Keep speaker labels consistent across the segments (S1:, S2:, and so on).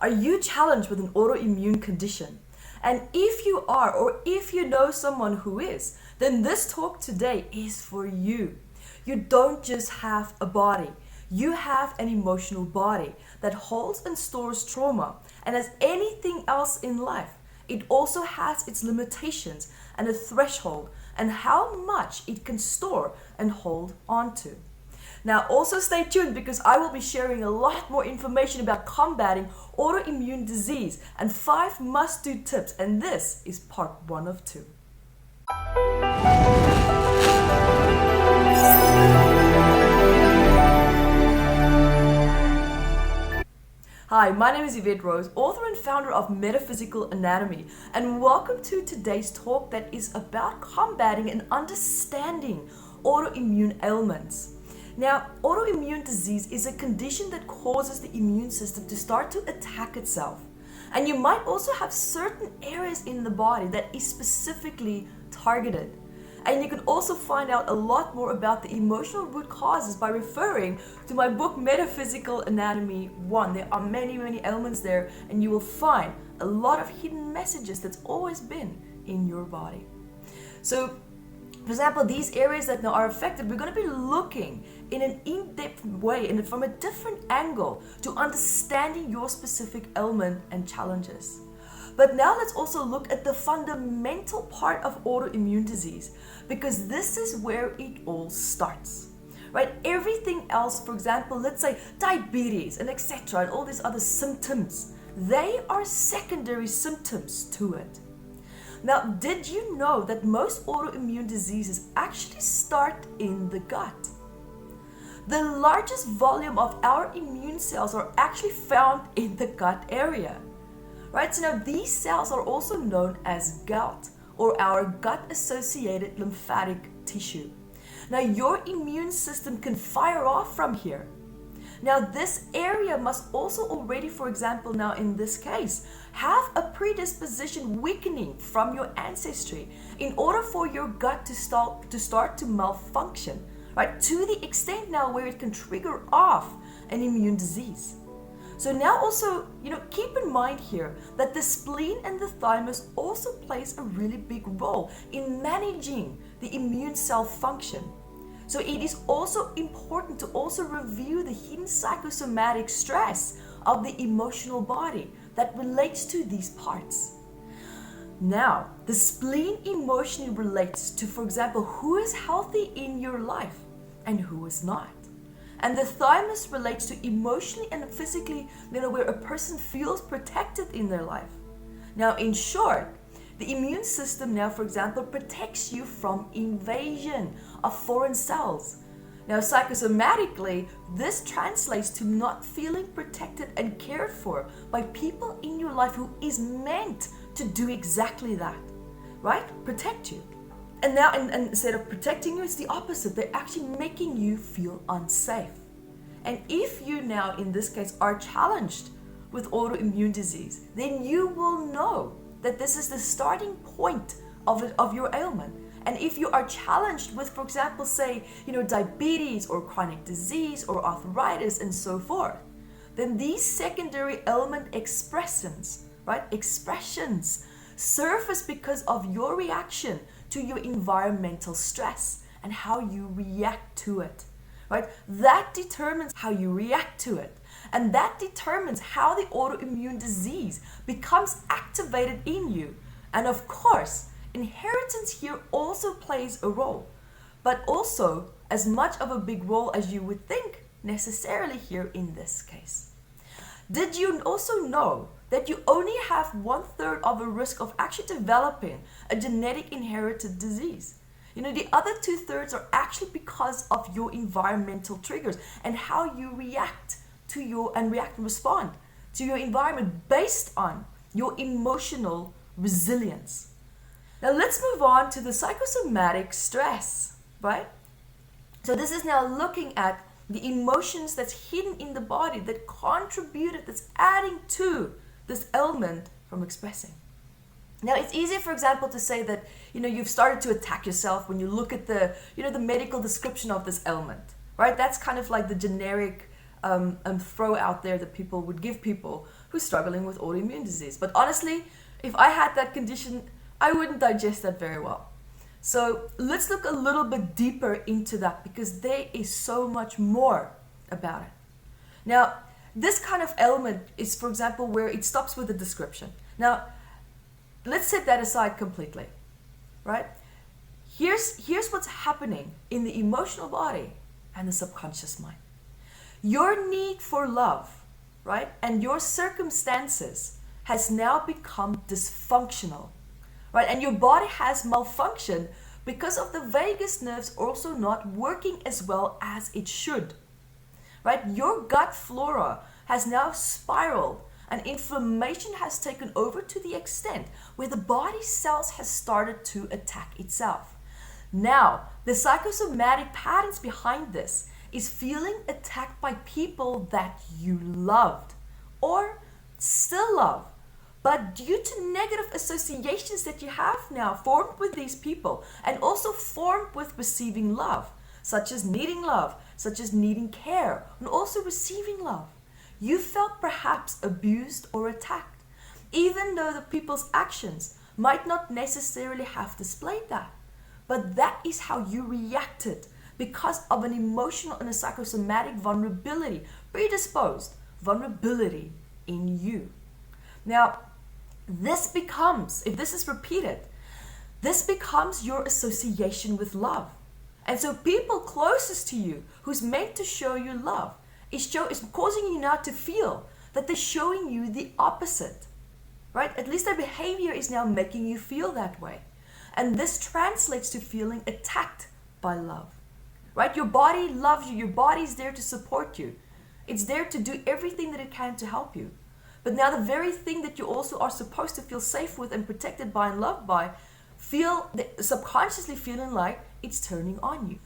S1: Are you challenged with an autoimmune condition? And if you are, or if you know someone who is, then this talk today is for you. You don't just have a body. You have an emotional body that holds and stores trauma. And as anything else in life, it also has its limitations and a threshold and how much it can store and hold on to. Now also stay tuned because I will be sharing a lot more information about combating autoimmune disease and 5 must-do tips, and this is part 1 of 2. Hi, my name is Evette Rose, author and founder of Metaphysical Anatomy, and welcome to today's talk that is about combating and understanding autoimmune ailments. Now, autoimmune disease is a condition that causes the immune system to start to attack itself. And you might also have certain areas in the body that is specifically targeted. And you can also find out a lot more about the emotional root causes by referring to my book Metaphysical Anatomy 1. There are many ailments there, and you will find a lot of hidden messages that's always been in your body. So, for example, these areas that now are affected, we're going to be looking in an in-depth way and from a different angle to understanding your specific ailment and challenges. But now let's also look at the fundamental part of autoimmune disease, because this is where it all starts, right? Everything else, for example, let's say diabetes and etc. and all these other symptoms, they are secondary symptoms to it. Now, did you know that most autoimmune diseases actually start in the gut? The largest volume of our immune cells are actually found in the gut area. Right, so now these cells are also known as gout, or our gut-associated lymphatic tissue. Now your immune system can fire off from here. Now this area must also already, for example, now in this case, have a predisposition weakening from your ancestry in order for your gut to start to malfunction, right? To the extent now where it can trigger off an immune disease. So now also, keep in mind here that the spleen and the thymus also plays a really big role in managing the immune cell function. So it is also important to also review the hidden psychosomatic stress of the emotional body that relates to these parts. Now, the spleen emotionally relates to, for example, who is healthy in your life and who is not. And the thymus relates to emotionally and physically, where a person feels protected in their life. Now, in short, the immune system now, for example, protects you from invasion of foreign cells. Now, psychosomatically, this translates to not feeling protected and cared for by people in your life who is meant to do exactly that, right? Protect you. And now, instead of protecting you, it's the opposite. They're actually making you feel unsafe. And if you now, in this case, are challenged with autoimmune disease, then you will know that this is the starting point of your ailment. And if you are challenged with, for example, say, diabetes or chronic disease or arthritis and so forth, then these secondary ailment expressions surface because of your reaction to your environmental stress and how you react to it, right? That determines how you react to it. And that determines how the autoimmune disease becomes activated in you. And of course, inheritance here also plays a role, but also as much of a big role as you would think necessarily here in this case. Did you also know that you only have 1/3 of a risk of actually developing a genetic inherited disease? The other 2/3 are actually because of your environmental triggers and how you react and respond to your environment based on your emotional resilience. Now let's move on to the psychosomatic stress, right? So this is now looking at the emotions that's hidden in the body that contributed, that's adding to this ailment from expressing. Now, it's easy, for example, to say that, you've started to attack yourself when you look at the medical description of this ailment, right? That's kind of like the generic throw out there that people would give people who's struggling with autoimmune disease. But honestly, if I had that condition, I wouldn't digest that very well. So let's look a little bit deeper into that, because there is so much more about it. Now, this kind of element is, for example, where it stops with the description. Now, let's set that aside completely, right? Here's what's happening in the emotional body and the subconscious mind. Your need for love, right, and your circumstances has now become dysfunctional, right? And your body has malfunctioned because of the vagus nerves also not working as well as it should, right? Your gut flora has now spiraled, and inflammation has taken over to the extent where the body cells has started to attack itself. Now, the psychosomatic patterns behind this is feeling attacked by people that you loved or still love, but due to negative associations that you have now formed with these people, and also formed with receiving love, such as needing love, such as needing care, and also receiving love, you felt perhaps abused or attacked, even though the people's actions might not necessarily have displayed that. But that is how you reacted because of an emotional and a psychosomatic vulnerability, predisposed vulnerability in you. Now, this becomes, if this is repeated, this becomes your association with love. And so people closest to you who's meant to show you love is causing you now to feel that they're showing you the opposite, right? At least their behavior is now making you feel that way. And this translates to feeling attacked by love, right? Your body loves you. Your body's there to support you. It's there to do everything that it can to help you. But now the very thing that you also are supposed to feel safe with and protected by and loved by, subconsciously feeling like it's turning on you.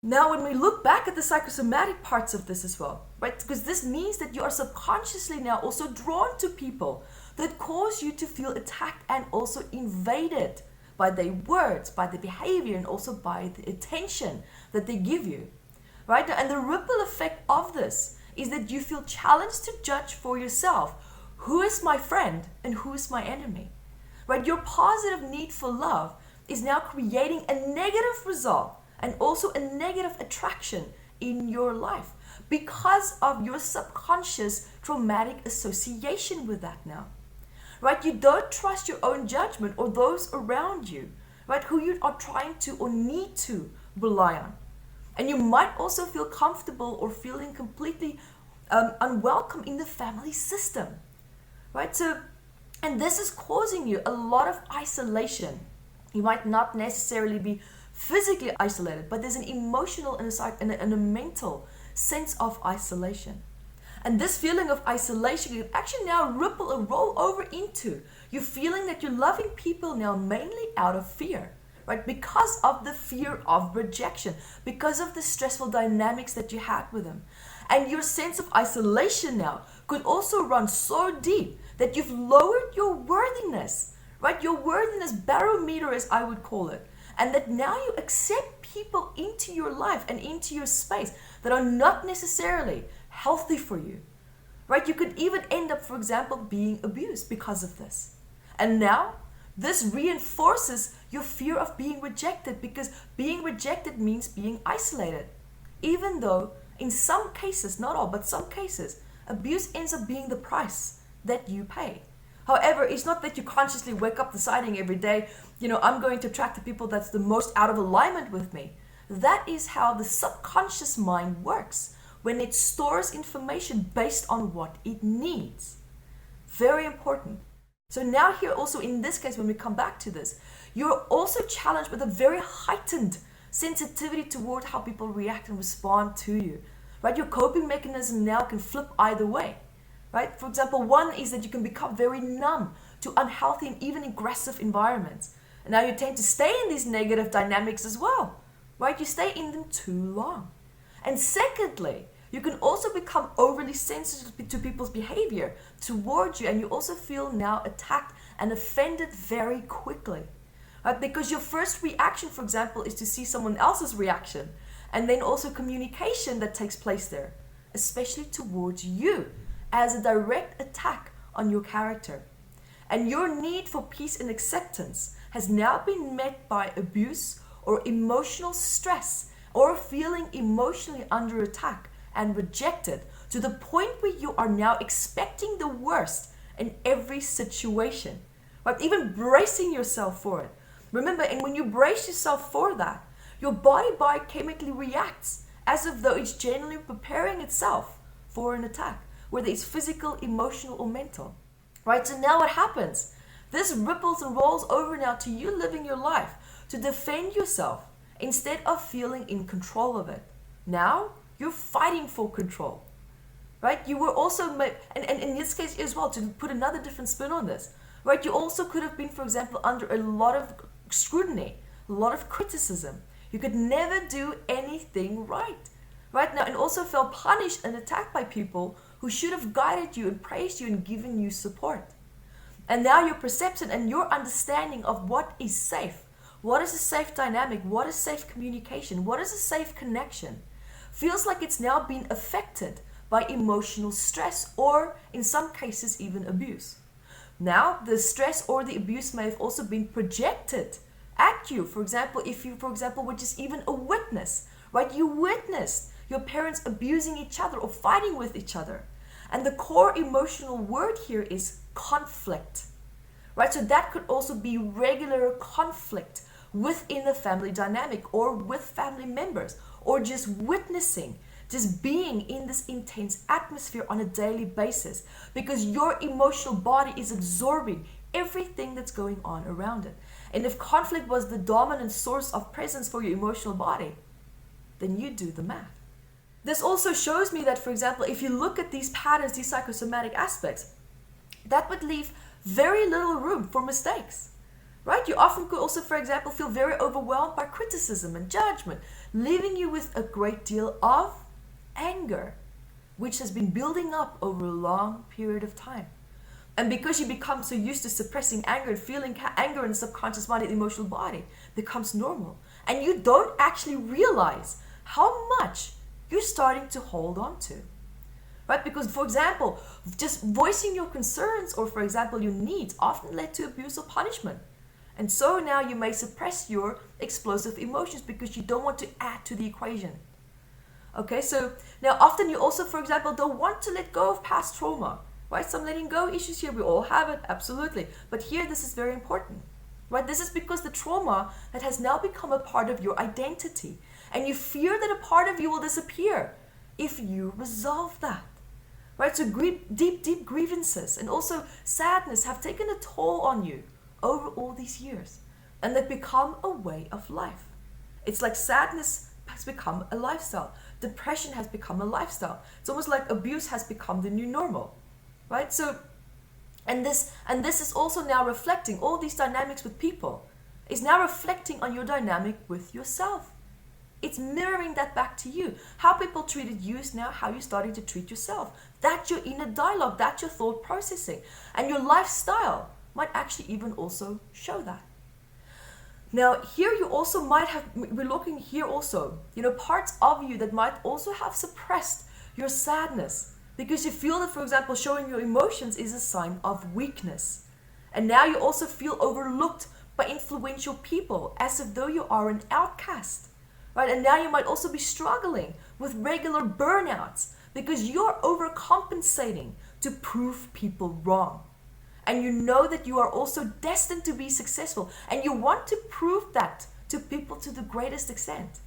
S1: Now, when we look back at the psychosomatic parts of this as well, right? Because this means that you are subconsciously now also drawn to people that cause you to feel attacked and also invaded by their words, by the behavior, and also by the attention that they give you, right? And the ripple effect of this is that you feel challenged to judge for yourself who is my friend and who is my enemy, right? Your positive need for love is now creating a negative result and also a negative attraction in your life because of your subconscious traumatic association with that now, right? You don't trust your own judgment or those around you, right, who you are trying to or need to rely on. And you might also feel comfortable or feeling completely unwelcome in the family system, right? So, and this is causing you a lot of isolation. You might not necessarily be physically isolated, but there's an emotional and a mental sense of isolation. And this feeling of isolation can actually now ripple and roll over into you feeling that you're loving people now mainly out of fear, right? Because of the fear of rejection, because of the stressful dynamics that you had with them. And your sense of isolation now could also run so deep that you've lowered your worthiness, right? Your worthiness barometer, as I would call it. And that now you accept people into your life and into your space that are not necessarily healthy for you, right? You could even end up, for example, being abused because of this. And now this reinforces your fear of being rejected, because being rejected means being isolated. Even though in some cases, not all, but some cases, abuse ends up being the price that you pay. However, it's not that you consciously wake up deciding every day, I'm going to attract the people that's the most out of alignment with me. That is how the subconscious mind works when it stores information based on what it needs. Very important. So now here also in this case, when we come back to this, you're also challenged with a very heightened sensitivity toward how people react and respond to you, right? Your coping mechanism now can flip either way. Right? For example, one is that you can become very numb to unhealthy and even aggressive environments. And now you tend to stay in these negative dynamics as well, right? You stay in them too long. And secondly, you can also become overly sensitive to people's behavior towards you, and you also feel now attacked and offended very quickly, right? Because your first reaction, for example, is to see someone else's reaction, and then also communication that takes place there, especially towards you, as a direct attack on your character. And your need for peace and acceptance has now been met by abuse or emotional stress or feeling emotionally under attack and rejected to the point where you are now expecting the worst in every situation, right? Even bracing yourself for it. Remember, and when you brace yourself for that, your body biochemically reacts as if though it's genuinely preparing itself for an attack, whether it's physical, emotional, or mental. Right? So now what happens? This ripples and rolls over now to you living your life to defend yourself instead of feeling in control of it. Now you're fighting for control. Right? You were also, and in this case as well, to put another different spin on this, right? You also could have been, for example, under a lot of scrutiny, a lot of criticism. You could never do anything right now, and also felt punished and attacked by people who should have guided you and praised you and given you support. And now your perception and your understanding of what is safe, what is a safe dynamic, what is safe communication, what is a safe connection, feels like it's now been affected by emotional stress or in some cases even abuse. Now the stress or the abuse may have also been projected at you. For example, if you, were just even a witness, right? You witnessed your parents abusing each other or fighting with each other. And the core emotional word here is conflict, right? So that could also be regular conflict within the family dynamic or with family members, or just witnessing, just being in this intense atmosphere on a daily basis because your emotional body is absorbing everything that's going on around it. And if conflict was the dominant source of presence for your emotional body, then you do the math. This also shows me that, for example, if you look at these patterns, these psychosomatic aspects, that would leave very little room for mistakes, right? You often could also, for example, feel very overwhelmed by criticism and judgment, leaving you with a great deal of anger, which has been building up over a long period of time. And because you become so used to suppressing anger and feeling anger in the subconscious mind and emotional body becomes normal. And you don't actually realize how much you're starting to hold on to. Right? Because, for example, just voicing your concerns or, for example, your needs often led to abuse or punishment. And so now you may suppress your explosive emotions because you don't want to add to the equation. Okay, so now often you also, for example, don't want to let go of past trauma. Right? Some letting go issues here. We all have it, absolutely. But here, this is very important. Right? This is because the trauma that has now become a part of your identity. And you fear that a part of you will disappear if you resolve that. Right? So deep grievances and also sadness have taken a toll on you over all these years. And they've become a way of life. It's like sadness has become a lifestyle. Depression has become a lifestyle. It's almost like abuse has become the new normal. Right? So, and this is also now reflecting, all these dynamics with people is now reflecting on your dynamic with yourself. It's mirroring that back to you. How people treated you is now how you're starting to treat yourself. That's your inner dialogue. That's your thought processing. And your lifestyle might actually even also show that. Now, here you also might have, we're looking here also, parts of you that might also have suppressed your sadness because you feel that, for example, showing your emotions is a sign of weakness. And now you also feel overlooked by influential people as if though you are an outcast. Right? And now you might also be struggling with regular burnouts because you're overcompensating to prove people wrong. And you know that you are also destined to be successful. And you want to prove that to people to the greatest extent.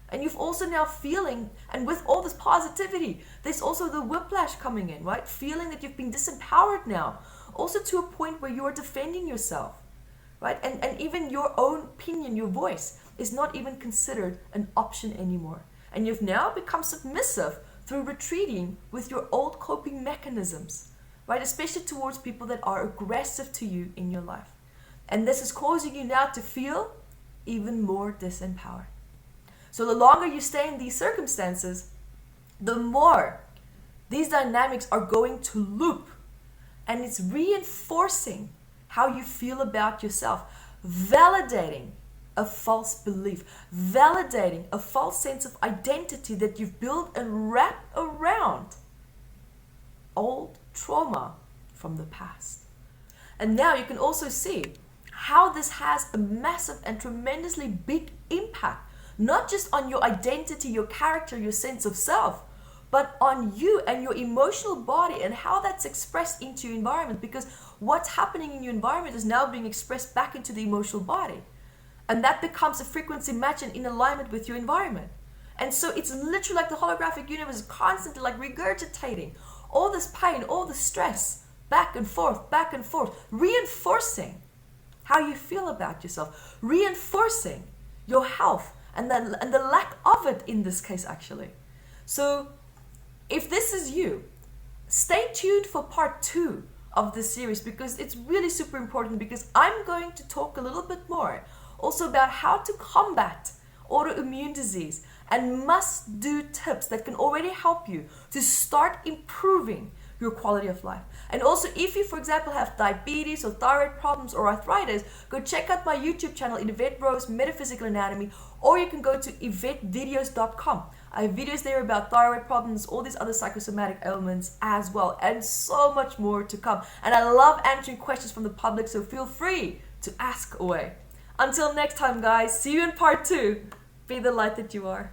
S1: And you've also now feeling, and with all this positivity, there's also the whiplash coming in, right? Feeling that you've been disempowered now. Also to a point where you're defending yourself. Right? And even your own opinion, your voice, is not even considered an option anymore. And you've now become submissive through retreating with your old coping mechanisms, right? Especially towards people that are aggressive to you in your life. And this is causing you now to feel even more disempowered. So the longer you stay in these circumstances, the more these dynamics are going to loop. And it's reinforcing how you feel about yourself, validating a false belief, validating a false sense of identity that you've built and wrapped around old trauma from the past. And now you can also see how this has a massive and tremendously big impact, not just on your identity, your character, your sense of self, but on you and your emotional body and how that's expressed into your environment, because what's happening in your environment is now being expressed back into the emotional body. And that becomes a frequency match and in alignment with your environment. And so it's literally like the holographic universe is constantly like regurgitating all this pain, all the stress, back and forth, reinforcing how you feel about yourself, reinforcing your health and the lack of it in this case actually. So if this is you, stay tuned for part 2 of this series, because it's really super important, because I'm going to talk a little bit more also about how to combat autoimmune disease and must-do tips that can already help you to start improving your quality of life. And also, if you, for example, have diabetes or thyroid problems or arthritis, go check out my YouTube channel, Evette Rose Metaphysical Anatomy, or you can go to evettevideos.com. I have videos there about thyroid problems, all these other psychosomatic ailments as well, and so much more to come. And I love answering questions from the public, so feel free to ask away. Until next time, guys, see you in part 2. Be the light that you are.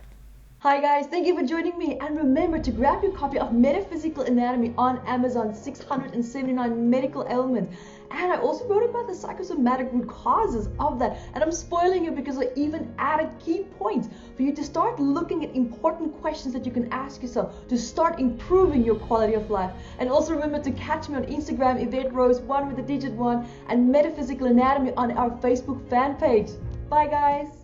S1: Hi guys, thank you for joining me, and remember to grab your copy of Metaphysical Anatomy on Amazon, 679 medical ailments. And I also wrote about the psychosomatic root causes of that, and I'm spoiling you because I even added key points for you to start looking at important questions that you can ask yourself to start improving your quality of life. And also remember to catch me on Instagram, Evette Rose 1 with the digit 1, and Metaphysical Anatomy on our Facebook fan page. Bye guys.